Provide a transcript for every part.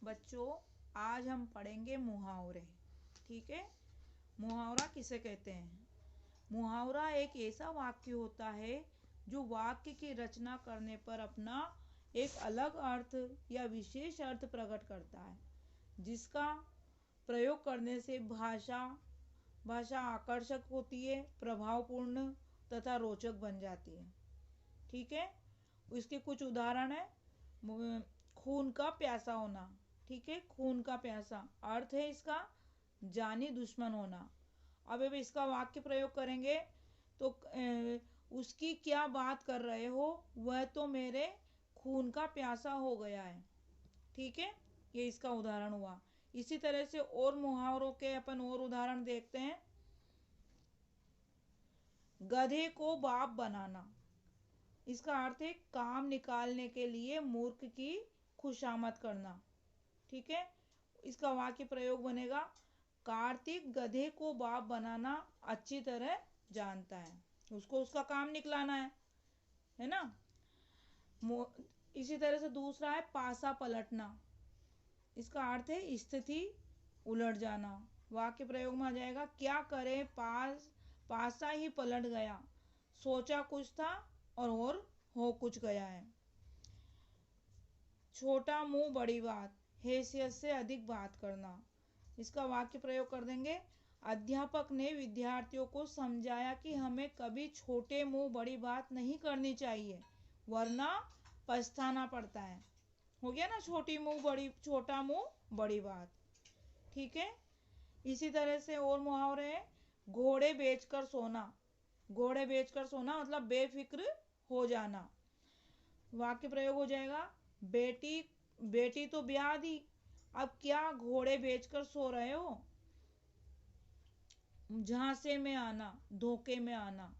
बच्चों आज हम पढ़ेंगे मुहावरे। ठीक है, मुहावरा किसे कहते हैं? मुहावरा एक ऐसा वाक्य होता है जो वाक्य की रचना करने पर अपना एक अलग अर्थ या विशेष अर्थ प्रकट करता है, जिसका प्रयोग करने से भाषा आकर्षक होती है, प्रभावपूर्ण तथा रोचक बन जाती है। ठीक है, इसके कुछ उदाहरण है। खून का प्यासा होना। ठीक है, खून का प्यासा अर्थ है इसका जानी दुश्मन होना। अब इसका वाक्य प्रयोग करेंगे तो उसकी क्या बात कर रहे हो, वह तो मेरे खून का प्यासा हो गया है। ठीक है, ये इसका उदाहरण हुआ। इसी तरह से और मुहावरों के अपन और उदाहरण देखते हैं। गधे को बाप बनाना, इसका अर्थ है काम निकालने के लिए मूर्ख की खुशामद करना। ठीक है, इसका वाक्य प्रयोग बनेगा, कार्तिक गधे को बाप बनाना अच्छी तरह जानता है। उसको उसका काम निकलाना है ना। इसी तरह से दूसरा है पासा पलटना, इसका अर्थ है स्थिति उलट जाना। वाक्य प्रयोग में आ जाएगा, क्या करे पासा ही पलट गया, सोचा कुछ था और हो कुछ गया है। छोटा मुंह बड़ी बात, हैसियत से अधिक बात करना। इसका वाक्य प्रयोग कर देंगे, अध्यापक ने विद्यार्थियों को समझाया कि हमें कभी छोटे मुंह बड़ी बात नहीं करनी चाहिए, वरना पछताना पड़ता है। हो गया ना, छोटा मुंह बड़ी बात। ठीक है, इसी तरह से और मुहावरे हैं। घोड़े बेचकर सोना, घोड़े बेचकर सोना मतलब बेफिक्र हो जाना। वाक्य प्रयोग हो जाएगा, बेटी तो ब्याह दी, अब क्या घोड़े बेचकर सो रहे हो। झांसे में आना, धोखे में आना,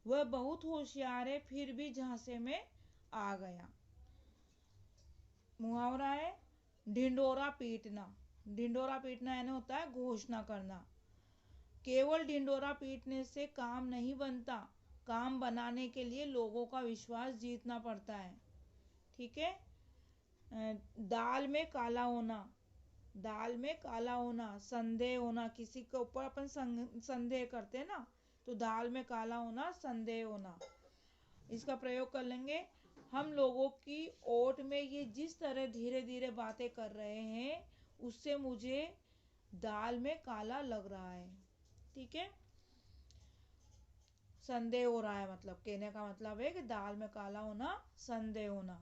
वह बहुत होशियार है फिर भी झांसे में आ गया। मुहावरा है ढिंडोरा पीटना, ढिंडोरा पीटना यानी होता है घोषणा करना। केवल ढिंडोरा पीटने से काम नहीं बनता, काम बनाने के लिए लोगों का विश्वास जीतना पड़ता है। ठीक है, दाल में काला होना, दाल में काला होना, संदेह होना, किसी के ऊपर अपन संदेह करते हैं ना, तो दाल में काला होना, संदेह होना। इसका प्रयोग कर लेंगे, हम लोगों की ओट में ये जिस तरह धीरे धीरे बातें कर रहे हैं, उससे मुझे दाल में काला लग रहा है। ठीक है, संदेह हो रहा है, मतलब कहने का मतलब है कि दाल में काला होना, संदेह होना।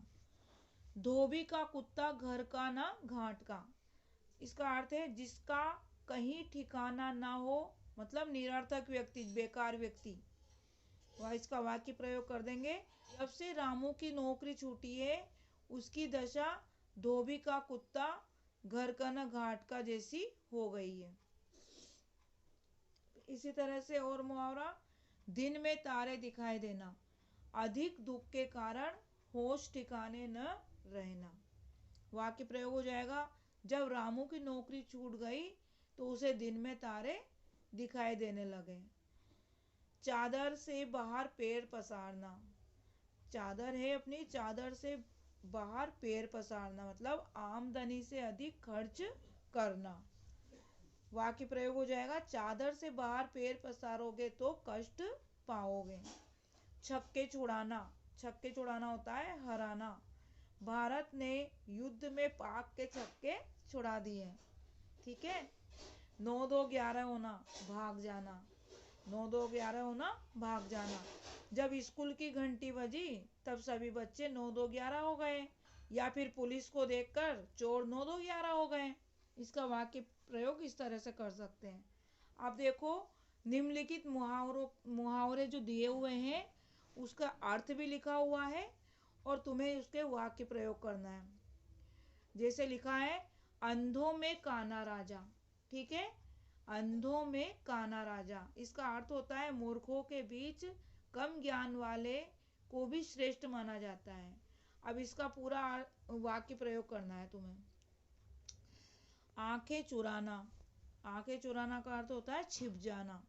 धोबी का कुत्ता घर का ना घाट का, इसका अर्थ है जिसका कहीं ठिकाना ना हो, मतलब निरर्थक व्यक्ति, बेकार व्यक्ति। वह इसका वाक्य प्रयोग कर देंगे, जब से रामू की नौकरी छूटी है उसकी दशा धोबी का कुत्ता घर का न घाट का जैसी हो गई है। इसी तरह से और मुहावरा, दिन में तारे दिखाई देना, अधिक दुख के कारण होश ठिकाने न रहना। वाक्य प्रयोग हो जाएगा, जब रामू की नौकरी छूट गई तो उसे दिन में तारे दिखाई देने लगे। चादर से बाहर पैर पसारना, चादर है अपनी, चादर से बाहर पैर पसारना मतलब आमदनी से अधिक खर्च करना। वाक्य प्रयोग हो जाएगा, चादर से बाहर पैर पसारोगे तो कष्ट पाओगे। छक्के छुड़ाना, छक्के छुड़ाना होता है हराना। भारत ने युद्ध में पाक के छक्के छुड़ा दिए। ठीक है, 9-2-11 होना, भाग जाना, 9-2-11 होना, भाग जाना। जब स्कूल की घंटी बजी तब सभी बच्चे 9-2-11 हो गए, या फिर पुलिस को देखकर चोर 9-2-11 हो गए। इसका वाक्य प्रयोग इस तरह से कर सकते हैं। आप देखो, निम्नलिखित मुहावरे जो दिए हुए हैं उसका अर्थ भी लिखा हुआ है और तुम्हें उसके वाक्य प्रयोग करना है। जैसे लिखा है, अंधों में काना राजा। ठीक है, अंधों में काना राजा, इसका अर्थ होता है मूर्खों के बीच कम ज्ञान वाले को भी श्रेष्ठ माना जाता है। अब इसका पूरा वाक्य प्रयोग करना है तुम्हें। आंखें चुराना, आंखें चुराना का अर्थ होता है छिप जाना।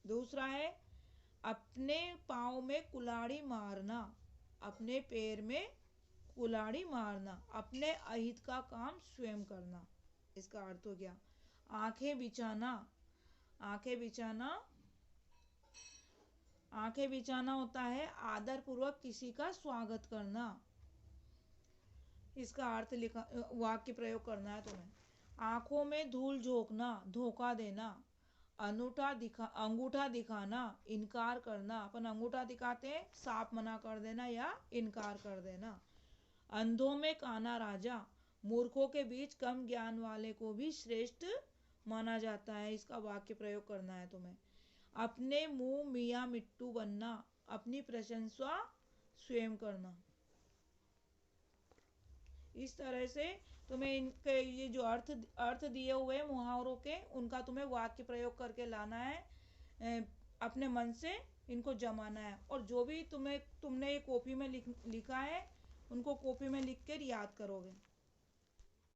दूसरा है, अपने पाँव में कुल्हाड़ी मारना, अपने पैर में कुल्हाड़ी मारना, अपने अहित का काम स्वयं करना। इसका अर्थ हो गया आंखें बिछाना। आंखें बिछाना, आंखें बिछाना होता है आदर पूर्वक किसी का स्वागत करना। इसका अर्थ लिखा, वाक्य प्रयोग करना है तुम्हें। आंखों में धूल झोंकना, धोखा देना। अंगूठा दिखाना, इनकार करना। अपन अंगूठा दिखाते हैं, साफ मना कर देना या इनकार कर देना। अंधों में काना राजा, मूर्खों के बीच कम ज्ञान वाले को भी श्रेष्ठ माना जाता है। इसका वाक्य प्रयोग करना है तुम्हें। अपने मुंह मियाँ मिट्टू बनना, अपनी प्रशंसा स्वयं करना। इस तरह से तुम्हें इनके ये जो अर्थ दिए हुए मुहावरों के, उनका तुम्हें वाक्य प्रयोग करके लाना है, अपने मन से इनको जमाना है। और जो भी तुमने ये कॉपी में लिखा है, उनको कॉपी में लिख कर याद करोगे।